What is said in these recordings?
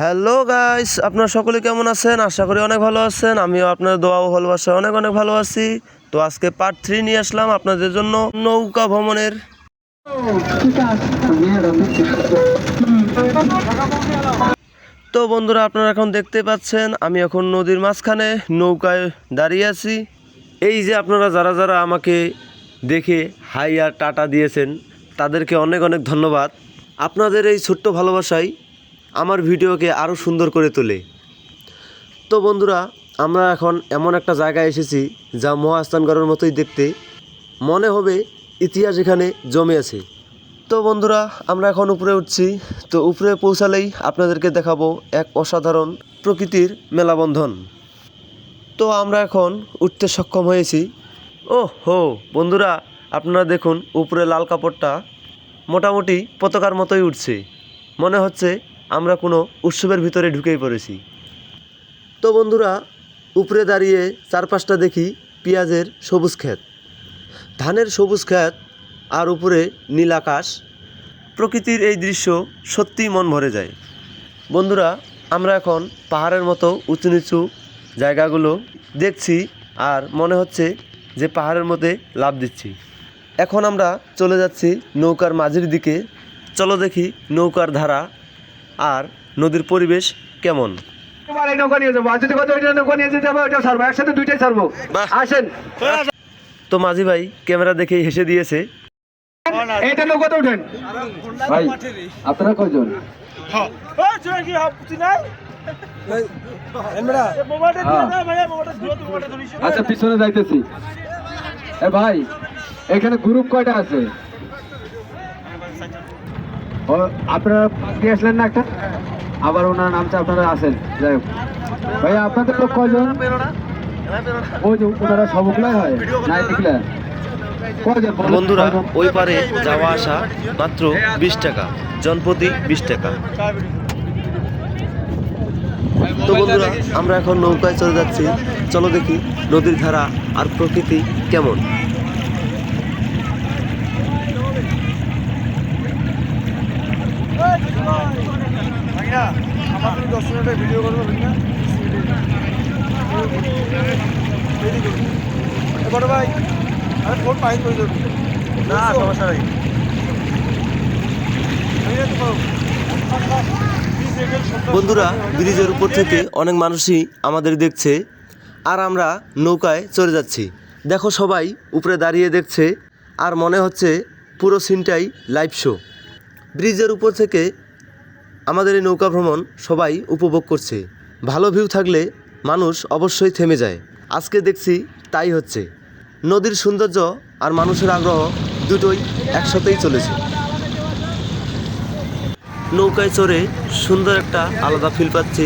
Hello guys, আপনারা সকলে কেমন আছেন? আশা করি অনেক ভালো আছেন। আমিও আপনার দোয়া ও ভালোবাসায় অনেক অনেক ভালো আছি। তো আজকে পার্ট 3 নিয়ে আসলাম আপনাদের জন্য নৌকা ভ্রমণের। তো বন্ধুরা, আপনারা এখন দেখতে পাচ্ছেন আমি এখন নদীর মাঝখানে নৌকায় দাঁড়িয়ে আছি। এই যে আপনারা যারা যারা আমাকে দেখে হাই আর টাটা দিয়েছেন তাদেরকে অনেক অনেক ধন্যবাদ। আপনাদের এই ছোট্ট ভালোবাসাই আমার ভিডিওকে আরও সুন্দর করে তোলে। তো বন্ধুরা, আমরা এখন এমন একটা জায়গায় এসেছি যা মহাস্থানগড়ের মতোই দেখতে, মনে হবে ইতিহাস এখানে জমে আছে। তো বন্ধুরা, আমরা এখন উপরে উঠছি। তো উপরে পৌঁছালেই আপনাদেরকে দেখাবো এক অসাধারণ প্রকৃতির মেলাবন্ধন। তো আমরা এখন উঠতে সক্ষম হয়েছি। ও হো বন্ধুরা, আপনারা দেখুন উপরে লাল কাপড়টা মোটামুটি পতাকার মতোই উঠছে। মনে হচ্ছে আমরা কোনো উৎসবের ভিতরে ঢুকেই পড়েছি। তো বন্ধুরা, উপরে দাঁড়িয়ে চারপাশটা দেখি পেঁয়াজের সবুজ ক্ষেত, ধানের সবুজ ক্ষেত, আর উপরে নীল আকাশ। প্রকৃতির এই দৃশ্য সত্যিই মন ভরে যায়। বন্ধুরা, আমরা এখন পাহাড়ের মতো উঁচু নিচু জায়গাগুলো দেখছি আর মনে হচ্ছে যে পাহাড়ের মধ্যে লাফ দিচ্ছি। এখন আমরা চলে যাচ্ছি নৌকার মাঝির দিকে। চলো দেখি নৌকার ধারা আর নদীর পরিবেশ কেমন। তো মাঝি ভাই ক্যামেরা দেখে হেসে দিয়েছে। আপনারা কয়জন? আচ্ছা, পিছনে যাইতেছি। ভাই, এখানে গ্রুপ কয়টা আছে? আপনারা দিয়ে আসলেন না একটা, আবার ওনার নামটা আপনারা আছেন। যাই হোক ভাইয়া, আপনাদের লোক কয়জন? ওই যে ওনারা সবগুলাই হয় না দেখলে বন্ধুরা, ওই পারে যাওয়া আসা মাত্র 20 টাকা, জনপ্রতি 20 টাকা। তো বন্ধুরা, আমরা এখন নৌকায় চলে যাচ্ছি। চলো দেখি নদীর ধারা আর প্রকৃতি কেমন। বন্ধুরা, ব্রিজের উপর থেকে অনেক মানুষই আমাদের দেখছে আর আমরা নৌকায় চলে যাচ্ছি। দেখো, সবাই উপরে দাঁড়িয়ে দেখছে আর মনে হচ্ছে পুরো সিনটাই লাইভ শো। ব্রিজের উপর থেকে আমাদের এই নৌকা ভ্রমণ সবাই উপভোগ করছে। ভালো ভিউ থাকলে মানুষ অবশ্যই থেমে যায়। আজকে দেখছি তাই হচ্ছে। নদীর সৌন্দর্য আর মানুষের আগ্রহ দুটোই একসাথেই চলেছে। নৌকায় চড়ে সুন্দর একটা আলাদা ফিল পাচ্ছি।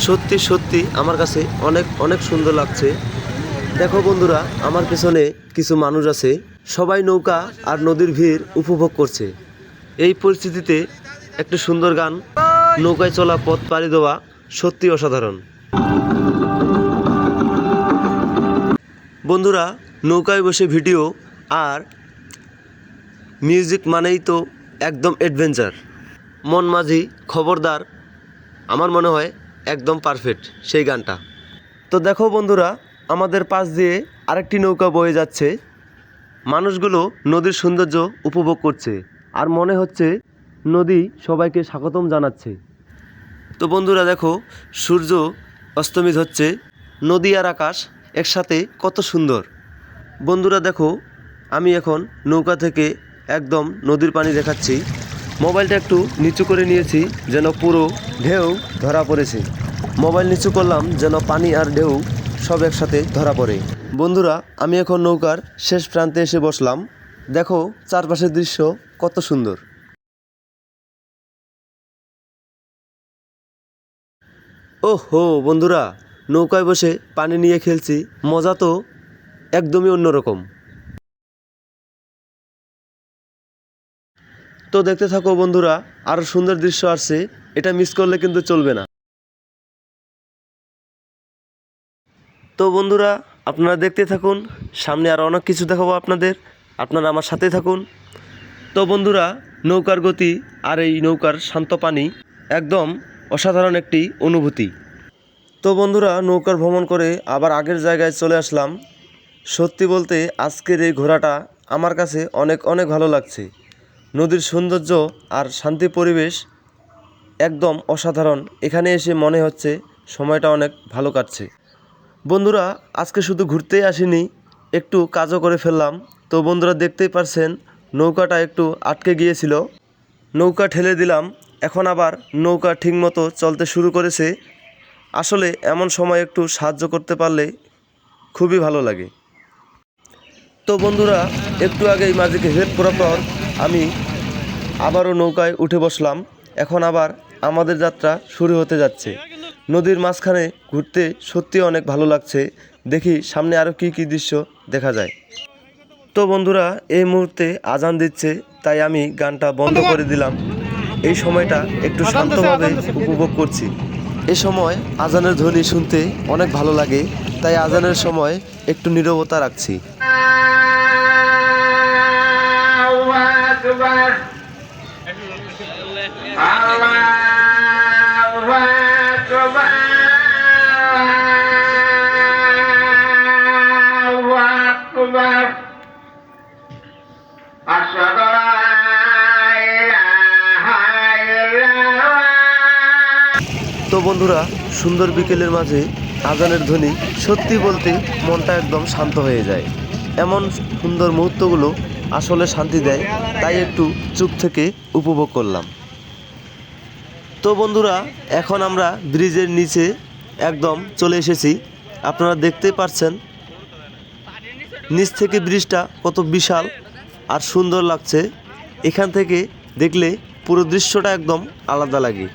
সত্যি সত্যি আমার কাছে অনেক অনেক সুন্দর লাগছে। দেখো বন্ধুরা, আমার পেছনে কিছু মানুষ আছে, সবাই নৌকা আর নদীর ভিড় উপভোগ করছে। এই পরিস্থিতিতে একটা সুন্দর গান, নৌকায় চলা পথ পাড়ি দেওয়া সত্যি অসাধারণ। বন্ধুরা, নৌকায় বসে ভিডিও আর মিউজিক মানেই তো একদম অ্যাডভেঞ্চার। মন মাঝি খবরদার, আমার মনে হয় একদম পারফেক্ট সেই গানটা। তো দেখো বন্ধুরা, আমাদের পাশ দিয়ে আরেকটি নৌকা বয়ে যাচ্ছে। মানুষগুলো নদীর সৌন্দর্য উপভোগ করছে আর মনে হচ্ছে নদী সবাইকে স্বাগতম জানাচ্ছে। তো বন্ধুরা দেখো, সূর্য অস্তমিত হচ্ছে, নদী আর আকাশ একসাথে কত সুন্দর। বন্ধুরা দেখো, আমি এখন নৌকা থেকে একদম নদীর পানি দেখাচ্ছি। মোবাইলটা একটু নিচু করে নিয়েছি যেন পুরো ঢেউ ধরা পড়েছে। মোবাইল নিচু করলাম যেন পানি আর ঢেউ সব একসাথে ধরা পড়ে। বন্ধুরা, আমি এখন নৌকার শেষ প্রান্তে এসে বসলাম। দেখো চারপাশের দৃশ্য কত সুন্দর। ওহো বন্ধুরা, নৌকায় বসে পানি নিয়ে খেলছি, মজা তো একদমই অন্যরকম। তো দেখতে থাকো বন্ধুরা, আরও সুন্দর দৃশ্য আসছে, এটা মিস করলে কিন্তু চলবে না। তো বন্ধুরা, আপনারা দেখতে থাকুন, সামনে আরও অনেক কিছু দেখাবো আপনাদের, আপনারা আমার সাথে থাকুন। তো বন্ধুরা, নৌকার গতি আর এই নৌকার শান্ত পানি একদম অসাধারণ একটি অনুভূতি। তো বন্ধুরা, নৌকার ভ্রমণ করে আবার আগের জায়গায় চলে আসলাম। সত্যি বলতে আজকের এই ঘোরাটা আমার কাছে অনেক অনেক ভালো লাগছে। নদীর সৌন্দর্য আর শান্তি পরিবেশ একদম অসাধারণ। এখানে এসে মনে হচ্ছে সময়টা অনেক ভালো কাটছে। বন্ধুরা, আজকে শুধু ঘুরতেই আসিনি, একটু কাজও করে ফেললাম। তো বন্ধুরা, দেখতেই পারছেন নৌকাটা একটু আটকে গিয়েছিল, নৌকা ঠেলে দিলাম, এখন আবার নৌকা ঠিকমতো চলতে শুরু করেছে। আসলে এমন সময় একটু সাহায্য করতে পারলে খুবই ভালো লাগে। তো বন্ধুরা, একটু আগেই মাঝিকে হেল্প করার পর আমি আবারও নৌকায় উঠে বসলাম। এখন আবার আমাদের যাত্রা শুরু হতে যাচ্ছে। নদীর মাঝখানে ঘুরতে সত্যি অনেক ভালো লাগছে। দেখি সামনে আরও কী কী দৃশ্য দেখা যায়। তো বন্ধুরা, এই মুহূর্তে আজান দিচ্ছে, তাই আমি গানটা বন্ধ করে দিলাম। এই সময়টা একটু শান্তভাবে উপভোগ করছি। এ সময় আজানের ধ্বনি শুনতে অনেক ভালো লাগে, তাই আজানের সময় একটু নীরবতা রাখছি। তো বন্ধুরা, সুন্দর বিকেলের মাঝে আজানের ধ্বনি সত্যি বলতে মনটা একদম শান্ত হয়ে যায়। এমন সুন্দর মুহূর্তগুলো আসলে শান্তি দেয়, তাই একটু চুপ থেকে উপভোগ করলাম। তো বন্ধুরা, এখন আমরা ব্রিজের নিচে একদম চলে এসেছি। আপনারা দেখতেই পাচ্ছেন নিচ থেকে ব্রিজটা কত বিশাল আর সুন্দর লাগছে। এখান থেকে দেখলে পুরো দৃশ্যটা একদম আলাদা লাগে।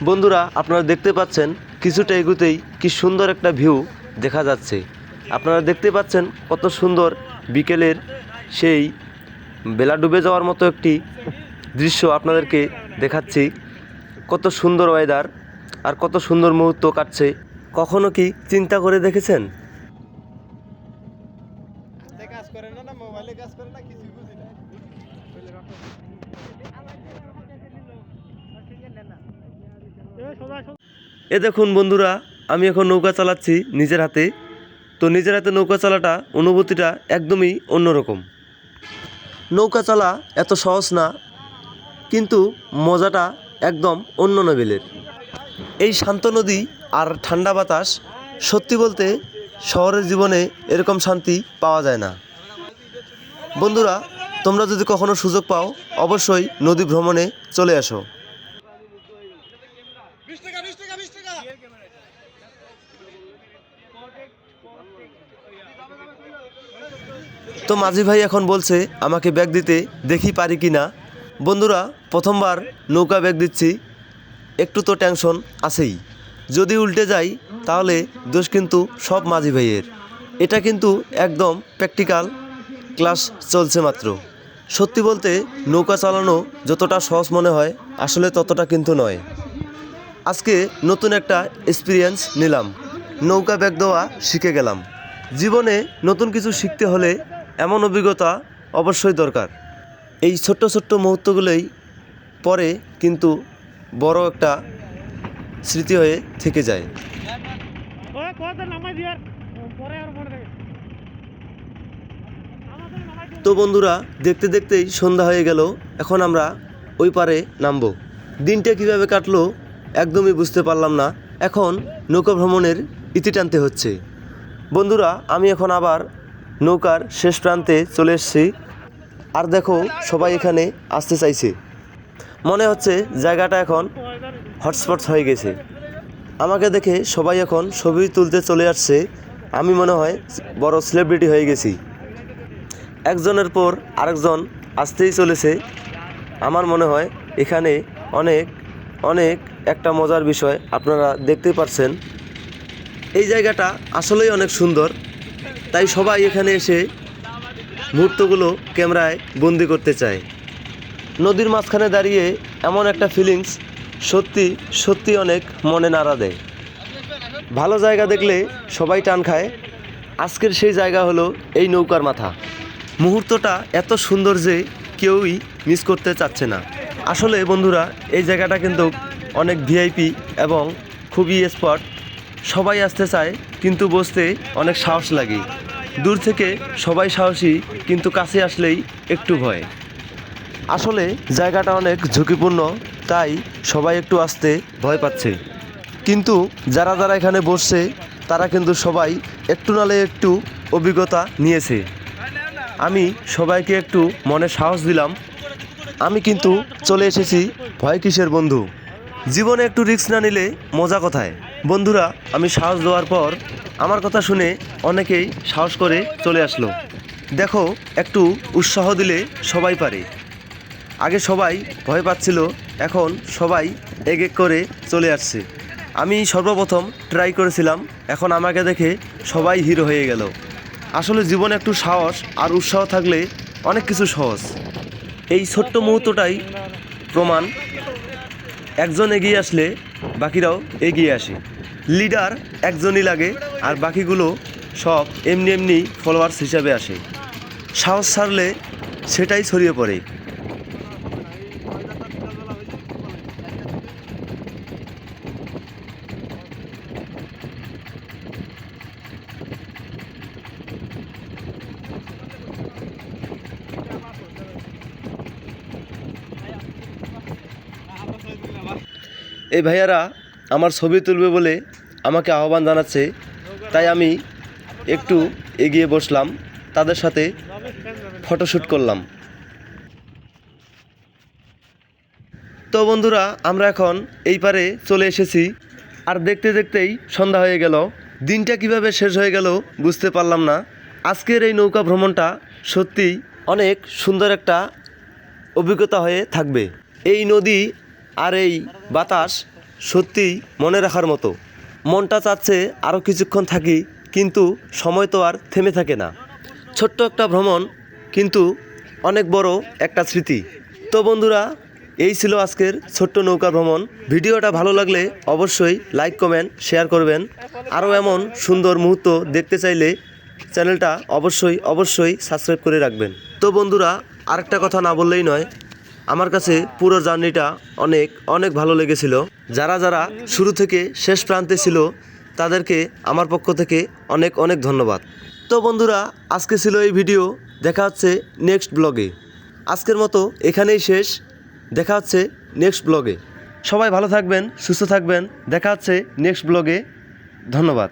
বন্ধুরা, আপনারা দেখতে পাচ্ছেন কিছুটা এগুতেই কি সুন্দর একটা ভিউ দেখা যাচ্ছে। আপনারা দেখতে পাচ্ছেন কত সুন্দর বিকেলের সেই বেলা ডুবে যাওয়ার মতো একটি দৃশ্য আপনাদেরকে দেখাচ্ছি। কত সুন্দর ওয়েদার আর কত সুন্দর মুহূর্ত কাটছে। কখনো কি চিন্তা করে দেখেছেন? এ দেখুন বন্ধুরা, আমি এখন নৌকা চালাচ্ছি নিজের হাতে। তো নিজের হাতে নৌকা চালাটা অনুভূতিটা একদমই অন্যরকম। নৌকা চালা এত সহজ না, কিন্তু মজাটা একদম অন্য লেভেলের। এই শান্ত নদী আর ঠান্ডা বাতাস, সত্যি বলতে শহরের জীবনে এরকম শান্তি পাওয়া যায় না। বন্ধুরা, তোমরা যদি কখনো সুযোগ পাও, অবশ্যই নদী ভ্রমণে চলে আসো। তো মাঝি ভাই এখন বলছে আমাকে ব্যাগ দিতে, দেখি পারি কি না। বন্ধুরা, প্রথমবার নৌকা ব্যাগ দিচ্ছি, একটু তো টেনশন আছেই। যদি উল্টে যাই তাহলে দোষ কিন্তু সব মাঝি ভাইয়ের। এটা কিন্তু একদম প্র্যাকটিক্যাল ক্লাস চলছে মাত্র। সত্যি বলতে নৌকা চালানো যতটা সহজ মনে হয়, আসলে ততটা কিন্তু নয়। আজকে নতুন একটা এক্সপিরিয়েন্স নিলাম, নৌকা ব্যাগ দেওয়া শিখে গেলাম। জীবনে নতুন কিছু শিখতে হলে এমন অভিজ্ঞতা অবশ্যই দরকার। এই ছোট্ট ছোট্ট মুহূর্তগুলোই পরে কিন্তু বড় একটা স্মৃতি হয়ে থেকে যায়। তো বন্ধুরা, দেখতে দেখতেই সন্ধ্যা হয়ে গেল। এখন আমরা ওই পারে নামবো। দিনটা কিভাবে কাটলো একদমই বুঝতে পারলাম না। এখন নৌকা ভ্রমণের ইতি টানতে হচ্ছে। বন্ধুরা, আমি এখন আবার নৌকার শেষ প্রান্তে চলে এসেছি। আর দেখো, সবাই এখানে আসতে চাইছে। মনে হচ্ছে জায়গাটা এখন হটস্পট হয়ে গেছে। আমাকে দেখে সবাই এখন ছবি তুলতে চলে আসছে। আমি মনে হয় বড় সেলিব্রিটি হয়ে গেছি। একজনের পর আরেকজন আসতেই চলেছে। আমার মনে হয় এখানে অনেক অনেক একটা মজার বিষয় আপনারা দেখতে পাচ্ছেন। এই জায়গাটা আসলেই অনেক সুন্দর। তাই সবাই এখানে এসে মুহূর্তগুলো ক্যামেরায় বন্দি করতে চায়। নদীর মাঝখানে দাঁড়িয়ে এমন একটা ফিলিংস সত্যি সত্যি অনেক মনে নাড়া দেয়। ভালো জায়গা দেখলে সবাই টান খায়। আজকের সেই জায়গা হলো এই নৌকার মাথা। মুহূর্তটা এত সুন্দর যে কেউই মিস করতে চাচ্ছে না। আসলে বন্ধুরা, এই জায়গাটা কিন্তু অনেক ভিআইপি এবং খুবই স্পট। সবাই আসতে চায় কিন্তু বসতে অনেক সাহস লাগে। দূর থেকে সবাই সাহসী, কিন্তু কাছে আসলেই একটু ভয়। আসলে জায়গাটা অনেক ঝুঁকিপূর্ণ, তাই সবাই একটু আসতে ভয় পাচ্ছে। কিন্তু যারা যারা এখানে বসছে তারা কিন্তু সবাই একটু নালে একটু অভিজ্ঞতা নিয়েছে। আমি সবাইকে একটু মনে সাহস দিলাম। আমি কিন্তু চলে এসেছি ভয় কিসের বন্ধু। জীবনে একটু রিস্ক না নিলে মজা কোথায়। বন্ধুরা, আমি সাহস দেওয়ার পর আমার কথা শুনে অনেকেই সাহস করে চলে আসলো। দেখো, একটু উৎসাহ দিলে সবাই পারে। আগে সবাই ভয় পাচ্ছিল, এখন সবাই এক এক করে চলে আসছে। আমি সর্বপ্রথম ট্রাই করেছিলাম, এখন আমাকে দেখে সবাই হিরো হয়ে গেল। আসলে জীবনে একটু সাহস আর উৎসাহ থাকলে অনেক কিছু সহজ। এই ছোট্ট মুহূর্তটাই প্রমাণ, একজন এগিয়ে আসলে বাকিরাও এগিয়ে আসে। লিডার একজনই লাগে, আর বাকিগুলো সব এমনি এমনি ফলোয়ার্স হিসাবে আসে। সাহস ছাড়লে সেটাই ছড়িয়ে পড়ে। এই ভাইয়ারা আমার ছবি তুলবে বলে আমাকে আহ্বান জানাচ্ছে, তাই আমি একটু এগিয়ে বসলাম, তাদের সাথে ফটোশ্যুট করলাম। তো বন্ধুরা, আমরা এখন এই পারে চলে এসেছি, আর দেখতে দেখতেই সন্ধ্যা হয়ে গেল। দিনটা কিভাবে শেষ হয়ে গেল বুঝতে পারলাম না। আজকের এই নৌকা ভ্রমণটা সত্যিই অনেক সুন্দর একটা অভিজ্ঞতা হয়ে থাকবে। এই নদী আর এই বাতাস সত্যিই মনে রাখার মতো। মনটা চাচ্ছে আরও কিছুক্ষণ থাকি, কিন্তু সময় তো আর থেমে থাকে না। ছোট্ট একটা ভ্রমণ, কিন্তু অনেক বড় একটা স্মৃতি। তো বন্ধুরা, এই ছিল আজকের ছোট্ট নৌকা ভ্রমণ। ভিডিওটা ভালো লাগলে অবশ্যই লাইক, কমেন্ট, শেয়ার করবেন। আরও এমন সুন্দর মুহূর্ত দেখতে চাইলে চ্যানেলটা অবশ্যই সাবস্ক্রাইব করে রাখবেন। তো বন্ধুরা, আরেকটা কথা না বললেই নয়, আমার কাছে পুরো জার্নিটা অনেক ভালো লেগেছিল। যারা যারা শুরু থেকে শেষ প্রান্তে ছিল তাদেরকে আমার পক্ষ থেকে অনেক ধন্যবাদ। তো বন্ধুরা, আজকে ছিল এই ভিডিও। দেখা হচ্ছে নেক্সট ব্লগে। আজকের মতো এখানেই শেষ। দেখা হচ্ছে নেক্সট ব্লগে। সবাই ভালো থাকবেন, সুস্থ থাকবেন। দেখা হচ্ছে নেক্সট ব্লগে। ধন্যবাদ।